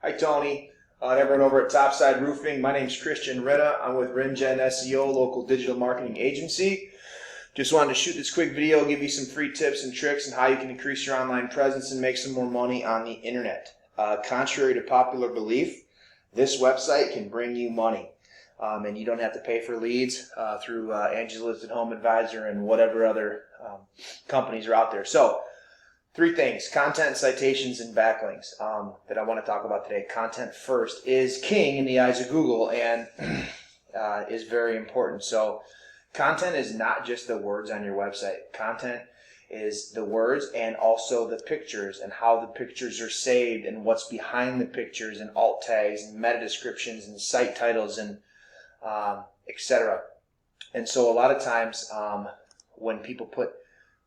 Hi, Tony, and everyone over at Topside Roofing. My name's Christian Retta. I'm with RenGen SEO, local digital marketing agency. Just wanted to shoot this quick video, give you some free tips and tricks on how you can increase your online presence and make some more money on the internet. Contrary to popular belief, this website can bring you money, and you don't have to pay for leads through Angie's Listed Home Advisor and whatever other companies are out there. So, three things: content, citations, and backlinks that I want to talk about today. Content first is king in the eyes of Google and is very important. So content is not just the words on your website. Content is the words and also the pictures and how the pictures are saved and what's behind the pictures and alt tags and meta descriptions and site titles and etc. And so a lot of times when people put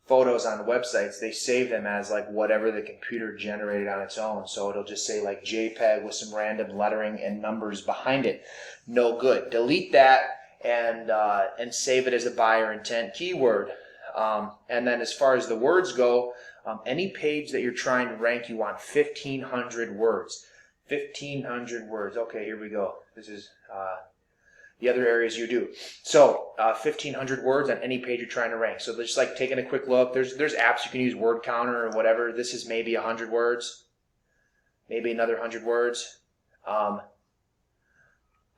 photos on websites, they save them as like whatever the computer generated on its own. So it'll just say like JPEG with some random lettering and numbers behind it. No good. Delete that and save it as a buyer intent keyword. And then as far as the words go, any page that you're trying to rank, you want 1,500 words. 1,500 words. Okay, here we go. This is the other areas you do. So 1,500 words on any page you're trying to rank. So just like taking a quick look, there's apps you can use, word counter or whatever. This is maybe 100 words, maybe another 100 words.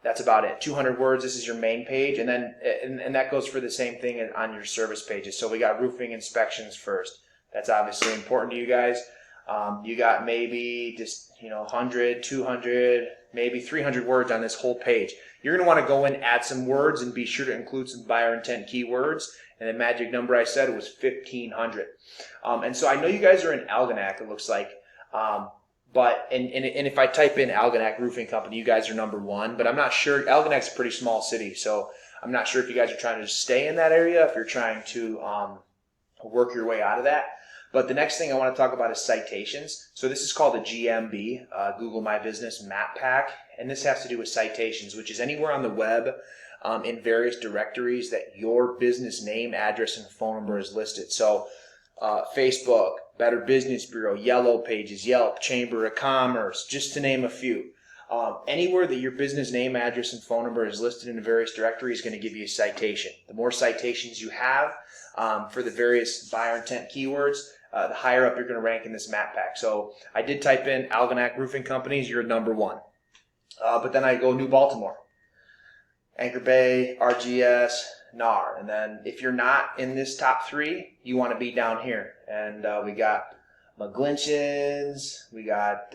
That's about it. 200 words. This is your main page, and then and that goes for the same thing on your service pages. So we got roofing inspections first. That's obviously important to you guys. You got maybe just 100, 200, maybe 300 words on this whole page. You're going to want to go in, add some words, and be sure to include some buyer intent keywords. And the magic number I said was 1,500. And so I know you guys are in Algonac, it looks like. But if I type in Algonac Roofing Company, you guys are number one. But I'm not sure. Algonac's a pretty small city, so I'm not sure if you guys are trying to stay in that area, if you're trying to work your way out of that. But the next thing I want to talk about is citations. So this is called the GMB, Google My Business Map Pack. And this has to do with citations, which is anywhere on the web in various directories that your business name, address, and phone number is listed. So Facebook, Better Business Bureau, Yellow Pages, Yelp, Chamber of Commerce, just to name a few. Anywhere that your business name, address, and phone number is listed in a various directory is going to give you a citation. The more citations you have for the various buyer intent keywords, the higher up you're going to rank in this map pack. So I did type in Algonac Roofing Companies, you're number one. But then I go New Baltimore, Anchor Bay, RGS, NAR. And then if you're not in this top three, you want to be down here. And we got McGlinchins, we got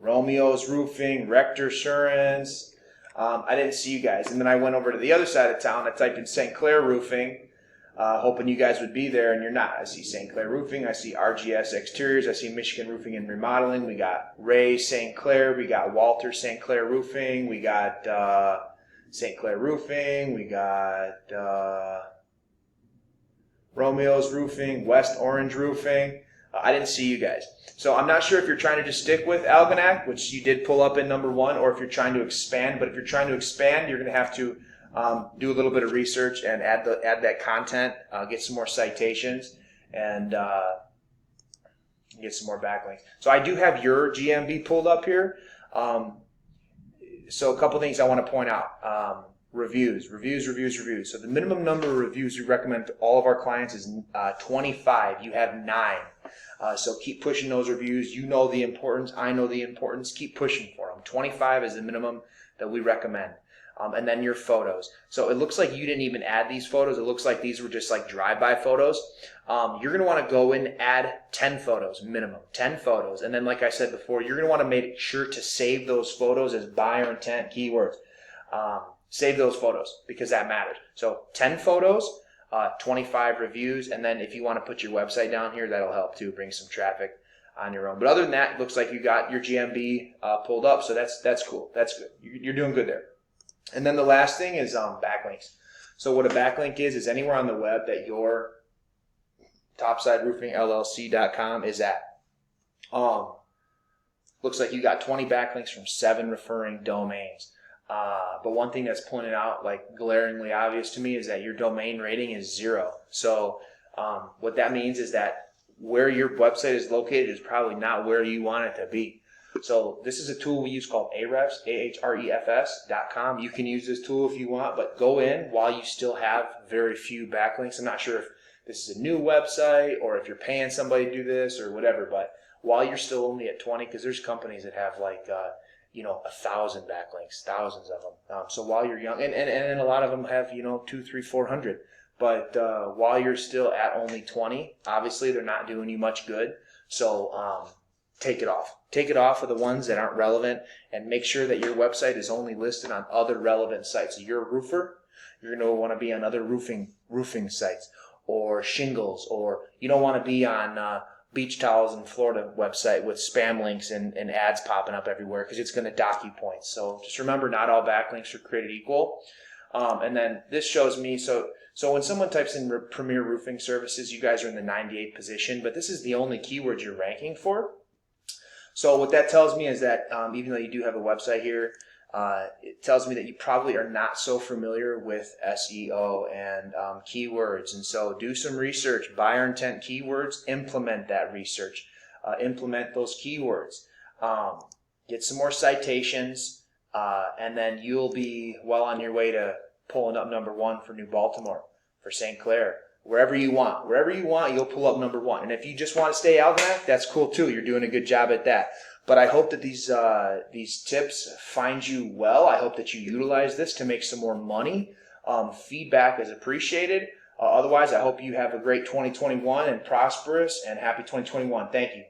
Romeo's Roofing, Rector Assurance. I didn't see you guys. And then I went over to the other side of town. I typed in St. Clair Roofing, hoping you guys would be there, and you're not. I see St. Clair Roofing. I see RGS Exteriors. I see Michigan Roofing and Remodeling. We got Ray St. Clair. We got Walter St. Clair Roofing. We got St. Clair Roofing. We got Romeo's Roofing, West Orange Roofing. I didn't see you guys. So I'm not sure if you're trying to just stick with Algonac, which you did pull up in number one, or if you're trying to expand. But if you're trying to expand, you're going to have to do a little bit of research and add that content, get some more citations, and get some more backlinks. So I do have your GMB pulled up here. So a couple things I want to point out. Reviews. So the minimum number of reviews we recommend to all of our clients is 25. You have 9. So keep pushing those reviews. You know the importance. I know the importance. Keep pushing for them. 25 is the minimum that we recommend. And then your photos. So it looks like you didn't even add these photos. It looks like these were just like drive-by photos. You're going to want to go in and add 10 photos, minimum, 10 photos. And then like I said before, you're going to want to make sure to save those photos as buyer intent keywords. Save those photos because that matters. So 10 photos, 25 reviews, and then if you want to put your website down here, that'll help too, bring some traffic on your own. But other than that, it looks like you got your GMB pulled up, so that's cool. That's good. You're doing good there. And then the last thing is backlinks. So what a backlink is anywhere on the web that your TopsideRoofingLLC.com is at. Looks like you got 20 backlinks from 7 referring domains. But one thing that's pointed out, like glaringly obvious to me, is that your domain rating is 0. So what that means is that where your website is located is probably not where you want it to be. So this is a tool we use called Ahrefs, Ahrefs.com. You can use this tool if you want, but go in while you still have very few backlinks. I'm not sure if this is a new website or if you're paying somebody to do this or whatever, but while you're still only at 20, because there's companies that have like 1,000 backlinks, thousands of them. So while you're young, and a lot of them have 2, 3, 400. But while you're still at only 20, obviously they're not doing you much good. So take it off. Take it off of the ones that aren't relevant, and make sure that your website is only listed on other relevant sites. So you're a roofer, you're going to want to be on other roofing sites, or shingles, or you don't want to be on Beach Towels in Florida website with spam links and ads popping up everywhere, because it's going to dock you points. So just remember, not all backlinks are created equal. And then this shows me, so when someone types in Premier Roofing Services, you guys are in the 98th position, but this is the only keyword you're ranking for. So what that tells me is that even though you do have a website here, it tells me that you probably are not so familiar with SEO and keywords. And so do some research, buyer intent keywords, implement that research, implement those keywords, get some more citations, and then you'll be well on your way to pulling up #1 for New Baltimore, for St. Clair. Wherever you want, you'll pull up #1. And if you just want to stay Algonac, that's cool too. You're doing a good job at that. But I hope that these tips find you well. I hope that you utilize this to make some more money. Feedback is appreciated. Otherwise, I hope you have a great 2021 and prosperous and happy 2021. Thank you.